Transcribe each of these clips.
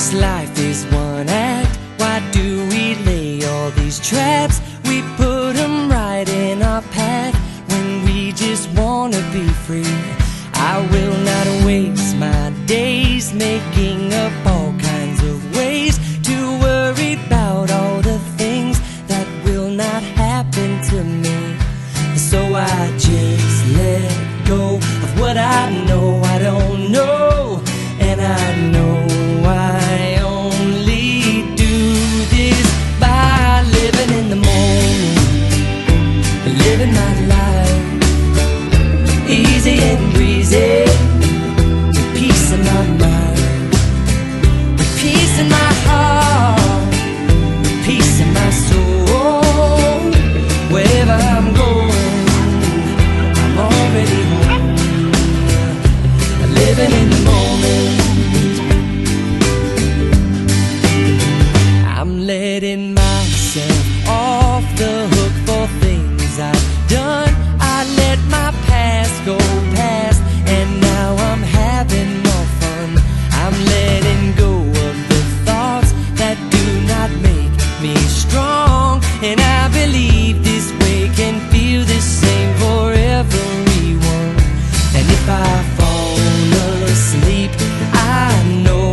This life is one act. Why do we lay all these traps? We put them right in our path when we just wanna be free. I will not waste my days making up all kinds of ways to worry about all the things that will not happen to me. So I just let go of what I know I don't know, and I know I only do this by living in the moment, living my life easy and breezy, with peace in my mind, with peace in my heart, with peace in my soul. Wherever I'm going, I'm already home, living in the moment. I'm letting myself off the hook for things I've done. I let my past go past, and now I'm having more fun. I'm letting go of the thoughts that do not make me strong, and I believe this way can feel the same for everyone. And if I fall asleep, I know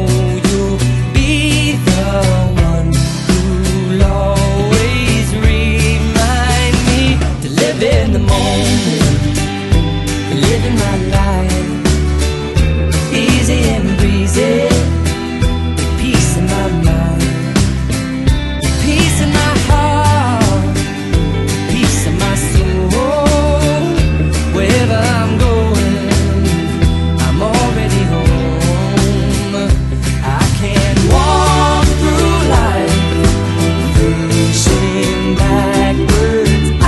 you'll be the one who'll always remind me to live in the moment, living my life easy and breezy, with peace in my mind, with peace in my heart, peace in my soul. Wherever I'm going, I'm already home. I can't walk through life pushing backwards. I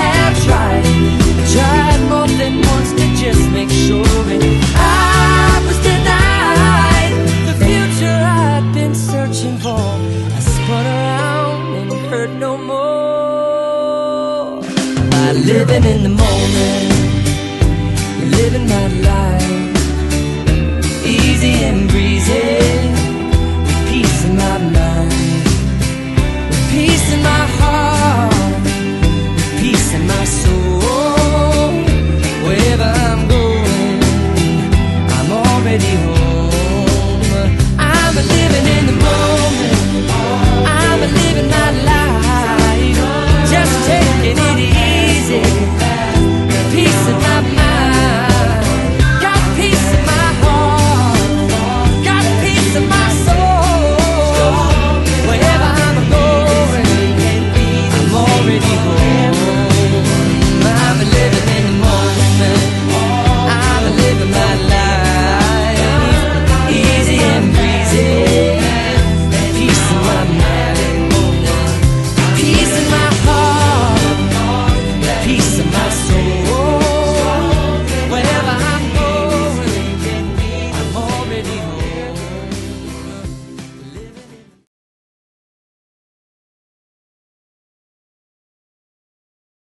have tried more than once to just make sure, and I was denied the future I'd been searching for. I spun around and hurt no more by living in the moment, living my life easy and breezy.